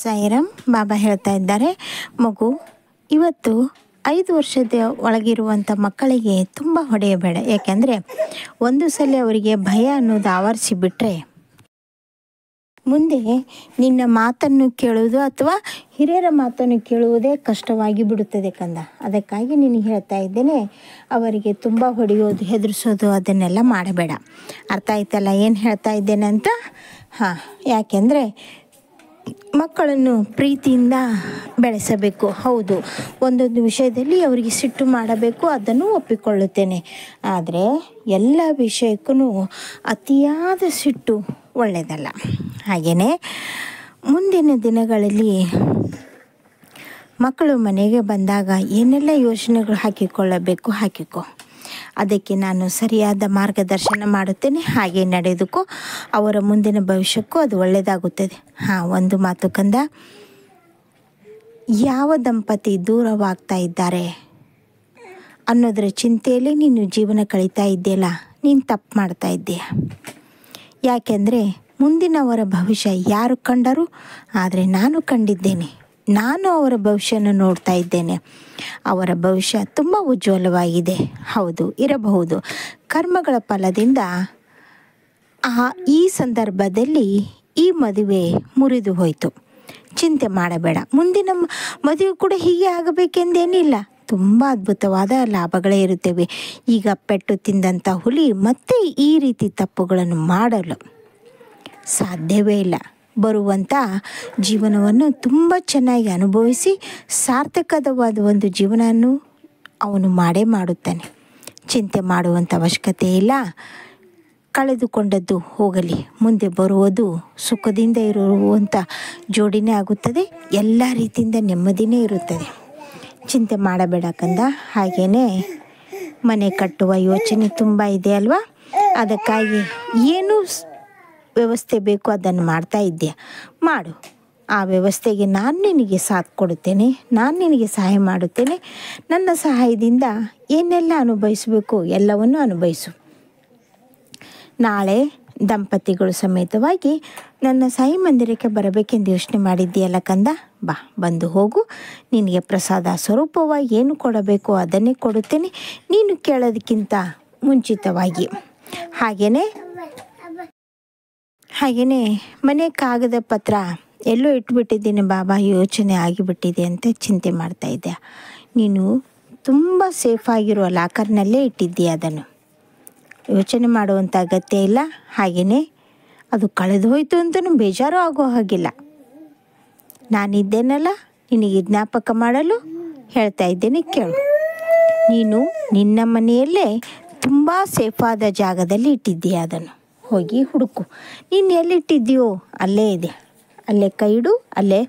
ಸಾಯಿರಾಮ್. ಬಾಬಾ ಹೇಳ್ತಾ ಇದ್ದಾರೆ, ಮಗು ಇವತ್ತು 5 ವರ್ಷದ ಒಳಗಿರುವಂಥ ಮಕ್ಕಳಿಗೆ ತುಂಬ ಹೊಡೆಯಬೇಡ. ಯಾಕೆಂದರೆ ಒಂದು ಸಲ ಅವರಿಗೆ ಭಯ ಅನ್ನೋದು ಆವರಿಸಿಬಿಟ್ರೆ ಮುಂದೆ ನಿನ್ನ ಮಾತನ್ನು ಕೇಳುವುದು ಅಥವಾ ಹಿರಿಯರ ಮಾತನ್ನು ಕೇಳುವುದೇ ಕಷ್ಟವಾಗಿ ಬಿಡುತ್ತದೆ ಕಂದ. ಅದಕ್ಕಾಗಿ ನಿನಗೆ ಹೇಳ್ತಾ ಇದ್ದೇನೆ, ಅವರಿಗೆ ತುಂಬ ಹೊಡೆಯೋದು, ಹೆದರಿಸೋದು ಅದನ್ನೆಲ್ಲ ಮಾಡಬೇಡ. ಅರ್ಥ ಆಯ್ತಲ್ಲ ಏನು ಹೇಳ್ತಾ ಇದ್ದೇನೆ ಅಂತ? ಯಾಕೆಂದರೆ ಮಕ್ಕಳನ್ನು ಪ್ರೀತಿಯಿಂದ ಬೆಳೆಸಬೇಕು. ಹೌದು, ಒಂದೊಂದು ವಿಷಯದಲ್ಲಿ ಅವರಿಗೆ ಸಿಟ್ಟು ಮಾಡಬೇಕು, ಅದನ್ನು ಒಪ್ಪಿಕೊಳ್ಳುತ್ತೇನೆ. ಆದರೆ ಎಲ್ಲ ವಿಷಯಕ್ಕೂ ಅತಿಯಾದ ಸಿಟ್ಟು ಒಳ್ಳೆಯದಲ್ಲ. ಹಾಗೆಯೇ ಮುಂದಿನ ದಿನಗಳಲ್ಲಿ ಮಕ್ಕಳು ಮನೆಗೆ ಬಂದಾಗ ಏನೆಲ್ಲ ಯೋಚನೆಗಳು ಹಾಕಿಕೊಳ್ಳಬೇಕು ಹಾಕಿಕೊ. ಅದಕ್ಕೆ ನಾನು ಸರಿಯಾದ ಮಾರ್ಗದರ್ಶನ ಮಾಡುತ್ತೇನೆ. ಹಾಗೆ ನಡೆಯೋದಕ್ಕೂ ಅವರ ಮುಂದಿನ ಭವಿಷ್ಯಕ್ಕೂ ಅದು ಒಳ್ಳೆಯದಾಗುತ್ತದೆ. ಒಂದು ಮಾತು ಕಂದ, ಯಾವ ದಂಪತಿ ದೂರವಾಗ್ತಾ ಇದ್ದಾರೆ ಅನ್ನೋದರ ಚಿಂತೆಯಲ್ಲಿ ನೀನು ಜೀವನ ಕಳೀತಾ ಇದ್ದೀಯಲ್ಲ, ನೀನು ತಪ್ಪು ಮಾಡ್ತಾ ಇದ್ದೀಯ. ಯಾಕೆಂದರೆ ಮುಂದಿನವರ ಭವಿಷ್ಯ ಯಾರು ಕಂಡರು, ಆದರೆ ನಾನು ಕಂಡಿದ್ದೇನೆ. ನಾನು ಅವರ ಭವಿಷ್ಯನ ನೋಡ್ತಾ ಇದ್ದೇನೆ. ಅವರ ಭವಿಷ್ಯ ತುಂಬ ಉಜ್ವಲವಾಗಿದೆ. ಹೌದು, ಇರಬಹುದು. ಕರ್ಮಗಳ ಫಲದಿಂದ ಈ ಸಂದರ್ಭದಲ್ಲಿ ಈ ಮದುವೆ ಮುರಿದು ಹೋಯಿತು. ಚಿಂತೆ ಮಾಡಬೇಡ. ಮುಂದಿನ ಮದುವೆ ಕೂಡ ಹೀಗೆ ಆಗಬೇಕೆಂದೇನಿಲ್ಲ. ತುಂಬ ಅದ್ಭುತವಾದ ಲಾಭಗಳೇ ಇರುತ್ತವೆ. ಈಗ ಪೆಟ್ಟು ತಿಂದಂಥ ಹುಲಿ ಮತ್ತೆ ಈ ರೀತಿ ತಪ್ಪುಗಳನ್ನು ಮಾಡಲು ಸಾಧ್ಯವೇ ಇಲ್ಲ. ಬರುವಂಥ ಜೀವನವನ್ನು ತುಂಬ ಚೆನ್ನಾಗಿ ಅನುಭವಿಸಿ ಸಾರ್ಥಕವಾದ ಒಂದು ಜೀವನವನ್ನು ಅವನು ಮಾಡೇ ಮಾಡುತ್ತಾನೆ. ಚಿಂತೆ ಮಾಡುವಂಥ ಅವಶ್ಯಕತೆ ಇಲ್ಲ. ಕಳೆದುಕೊಂಡದ್ದು ಹೋಗಲಿ, ಮುಂದೆ ಬರುವುದು ಸುಖದಿಂದ ಇರುವಂಥ ಜೋಡಿನೇ ಆಗುತ್ತದೆ. ಎಲ್ಲ ರೀತಿಯಿಂದ ನೆಮ್ಮದಿನೇ ಇರುತ್ತದೆ. ಚಿಂತೆ ಮಾಡಬೇಡ ಕಂದ. ಹಾಗೆಯೇ ಮನೆ ಕಟ್ಟುವ ಯೋಚನೆ ತುಂಬ ಇದೆ ಅಲ್ವಾ? ಅದಕ್ಕಾಗಿ ಏನು ವ್ಯವಸ್ಥೆ ಬೇಕು ಅದನ್ನು ಮಾಡ್ತಾ ಇದ್ದೀಯ, ಮಾಡು. ಆ ವ್ಯವಸ್ಥೆಗೆ ನಾನು ನಿನಗೆ ಸಾಥ್ ಕೊಡುತ್ತೇನೆ, ನಾನು ನಿನಗೆ ಸಹಾಯ ಮಾಡುತ್ತೇನೆ. ನನ್ನ ಸಹಾಯದಿಂದ ಏನೆಲ್ಲ ಅನುಭವಿಸಬೇಕು ಎಲ್ಲವನ್ನು ಅನುಭವಿಸು. ನಾಳೆ ದಂಪತಿಗಳು ಸಮೇತವಾಗಿ ನನ್ನ ಸಾಯಿ ಮಂದಿರಕ್ಕೆ ಬರಬೇಕೆಂದು ಯೋಚನೆ ಮಾಡಿದ್ದೀಯಲ್ಲ ಕಂದ, ಬಾ, ಬಂದು ಹೋಗು. ನಿನಗೆ ಪ್ರಸಾದ ಸ್ವರೂಪವಾಗಿ ಏನು ಕೊಡಬೇಕು ಅದನ್ನೇ ಕೊಡುತ್ತೇನೆ, ನೀನು ಕೇಳೋದಕ್ಕಿಂತ ಮುಂಚಿತವಾಗಿ. ಹಾಗೆಯೇ ಮನೆ ಕಾಗದ ಪತ್ರ ಎಲ್ಲೋ ಇಟ್ಬಿಟ್ಟಿದ್ದೀನಿ ಬಾಬಾ, ಯೋಚನೆ ಆಗಿಬಿಟ್ಟಿದೆ ಅಂತ ಚಿಂತೆ ಮಾಡ್ತಾ ಇದ್ದೆ. ನೀನು ತುಂಬ ಸೇಫಾಗಿರೋ ಲಾಕರ್ನಲ್ಲೇ ಇಟ್ಟಿದ್ದೀಯ. ಅದನ್ನು ಯೋಚನೆ ಮಾಡುವಂಥ ಅಗತ್ಯ ಇಲ್ಲ. ಹಾಗೆಯೇ ಅದು ಕಳೆದು ಹೋಯಿತು ಅಂತಲೂ ಬೇಜಾರು ಆಗೋ ಹಾಗಿಲ್ಲ. ನಾನಿದ್ದೇನಲ್ಲ ನಿನಗೆ ಜ್ಞಾಪಕ ಮಾಡಲು ಹೇಳ್ತಾ ಇದ್ದೇನೆ, ಕೇಳು. ನೀನು ನಿನ್ನ ಮನೆಯಲ್ಲೇ ತುಂಬ ಸೇಫಾದ ಜಾಗದಲ್ಲಿ ಇಟ್ಟಿದ್ದೀಯ. ಅದನ್ನು ಹೋಗಿ ಹುಡುಕು. ನೀನು ಎಲ್ಲಿಟ್ಟಿದ್ದೀಯೋ ಅಲ್ಲೇ ಇದೆ. ಅಲ್ಲೇ ಕೈ ಇಡು, ಅಲ್ಲೇ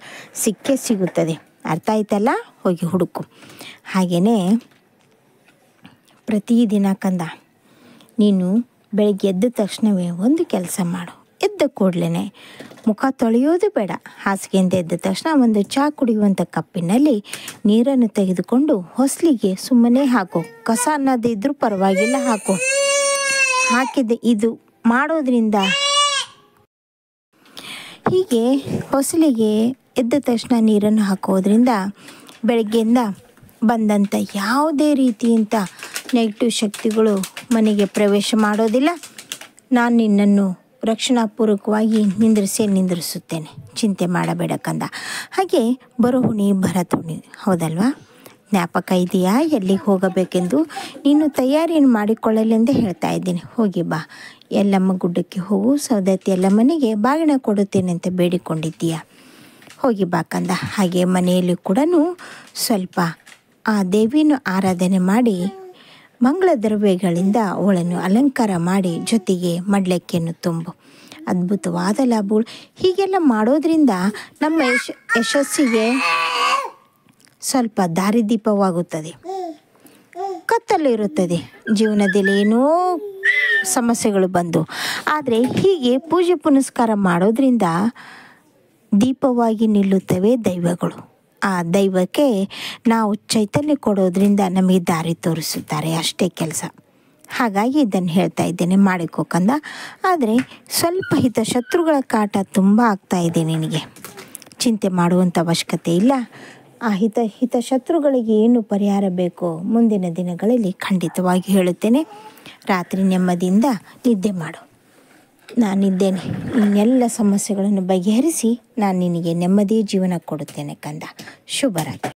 ಸಿಗುತ್ತದೆ. ಅರ್ಥ ಆಯ್ತಲ್ಲ? ಹೋಗಿ ಹುಡುಕು. ಹಾಗೆಯೇ ಪ್ರತಿದಿನ ಕಂದ, ನೀನು ಬೆಳಗ್ಗೆ ಎದ್ದ ತಕ್ಷಣವೇ ಒಂದು ಕೆಲಸ ಮಾಡು. ಎದ್ದ ಕೂಡಲೇ ಮುಖ ತೊಳೆಯೋದು ಬೇಡ. ಹಾಸಿಗೆಯಿಂದ ಎದ್ದ ತಕ್ಷಣ ಒಂದು ಚಹಾ ಕುಡಿಯುವಂಥ ಕಪ್ಪಿನಲ್ಲಿ ನೀರನ್ನು ತೆಗೆದುಕೊಂಡು ಹೊಸಲಿಗೆ ಸುಮ್ಮನೆ ಹಾಕು. ಕಸ ಅನ್ನೋದಿದ್ರೂ ಪರವಾಗಿಲ್ಲ, ಹಾಕು. ಹಾಕಿದೆ ಇದು ಮಾಡೋದ್ರಿಂದ ಹೀಗೆ ಹೊಸಲಿಗೆ ಎದ್ದ ತಕ್ಷಣ ನೀರನ್ನು ಹಾಕೋದ್ರಿಂದ ಬೆಳಗ್ಗೆಯಿಂದ ಬಂದಂಥ ಯಾವುದೇ ರೀತಿಯಂಥ ನೆಗೆಟಿವ್ ಶಕ್ತಿಗಳು ಮನೆಗೆ ಪ್ರವೇಶ ಮಾಡೋದಿಲ್ಲ. ನಾನು ನಿನ್ನನ್ನು ರಕ್ಷಣಾಪೂರ್ವಕವಾಗಿ ನಿಂದಿರಿಸುತ್ತೇನೆ. ಚಿಂತೆ ಮಾಡಬೇಡ ಕಂದ. ಹಾಗೆ ಬರೋಹುಣಿ ಭರತುಣಿ, ಹೌದಲ್ವಾ? ಜ್ಞಾಪಕ ಇದೆಯಾ ಎಲ್ಲಿಗೆ ಹೋಗಬೇಕೆಂದು? ನೀನು ತಯಾರಿಯನ್ನು ಮಾಡಿಕೊಳ್ಳಲೆಂದೇ ಹೇಳ್ತಾ ಇದ್ದೀನಿ. ಹೋಗಿ ಬಾ, ಎಲ್ಲಮ್ಮ ಗುಡ್ಡಕ್ಕೆ ಹೋಗು. ಸೌದತ್ತಿ ಎಲ್ಲಮ್ಮನಿಗೆ ಬಾಗಿನ ಕೊಡುತ್ತೇನೆ ಅಂತ ಬೇಡಿಕೊಂಡಿದ್ದೀಯ. ಹೋಗಿ ಬಾ ಕಂದ. ಹಾಗೆ ಮನೆಯಲ್ಲಿ ಕೂಡ ಸ್ವಲ್ಪ ಆ ದೇವಿಯನ್ನು ಆರಾಧನೆ ಮಾಡಿ ಮಂಗಳ ದ್ರವ್ಯಗಳಿಂದ ಅವಳನ್ನು ಅಲಂಕಾರ ಮಾಡಿ ಜೊತೆಗೆ ಮಡ್ಲಕ್ಕಿಯನ್ನು ತುಂಬು. ಅದ್ಭುತವಾದ ಲಾಭಗಳು. ಹೀಗೆಲ್ಲ ಮಾಡೋದ್ರಿಂದ ನಮ್ಮ ಯಶಸ್ಸಿಗೆ ಸ್ವಲ್ಪ ದಾರಿದೀಪವಾಗುತ್ತದೆ. ಕತ್ತಲಿರುತ್ತದೆ ಜೀವನದಲ್ಲಿ, ಏನೋ ಸಮಸ್ಯೆಗಳು ಬಂದು. ಆದರೆ ಹೀಗೆ ಪೂಜೆ ಪುನಸ್ಕಾರ ಮಾಡೋದ್ರಿಂದ ದೀಪವಾಗಿ ನಿಲ್ಲುತ್ತವೆ ದೈವಗಳು. ಆ ದೈವಕ್ಕೆ ನಾವು ಚೈತನ್ಯ ಕೊಡೋದ್ರಿಂದ ನಮಗೆ ದಾರಿ ತೋರಿಸುತ್ತಾರೆ. ಅಷ್ಟೇ ಕೆಲಸ. ಹಾಗಾಗಿ ಇದನ್ನು ಹೇಳ್ತಾ ಇದ್ದೇನೆ, ಮಾಡಿಕೋಕಂದ. ಆದರೆ ಸ್ವಲ್ಪ ಶತ್ರುಗಳ ಕಾಟ ತುಂಬ ಆಗ್ತಾ ಇದೆ ನಿನಗೆ. ಚಿಂತೆ ಮಾಡುವಂಥ ಅವಶ್ಯಕತೆ ಇಲ್ಲ. ಆ ಹಿತಶತ್ರುಗಳಿಗೆ ಏನು ಪರಿಹಾರ ಬೇಕೋ ಮುಂದಿನ ದಿನಗಳಲ್ಲಿ ಖಂಡಿತವಾಗಿ ಹೇಳುತ್ತೇನೆ. ರಾತ್ರಿ ನೆಮ್ಮದಿಯಿಂದ ನಿದ್ದೆ ಮಾಡು. ನಾನಿದ್ದೇನೆ. ಇನ್ನೆಲ್ಲ ಸಮಸ್ಯೆಗಳನ್ನು ಬಗೆಹರಿಸಿ ನಾನು ನಿನಗೆ ನೆಮ್ಮದಿ ಜೀವನ ಕೊಡುತ್ತೇನೆ ಕಂದ. ಶುಭರಾತ್ರಿ.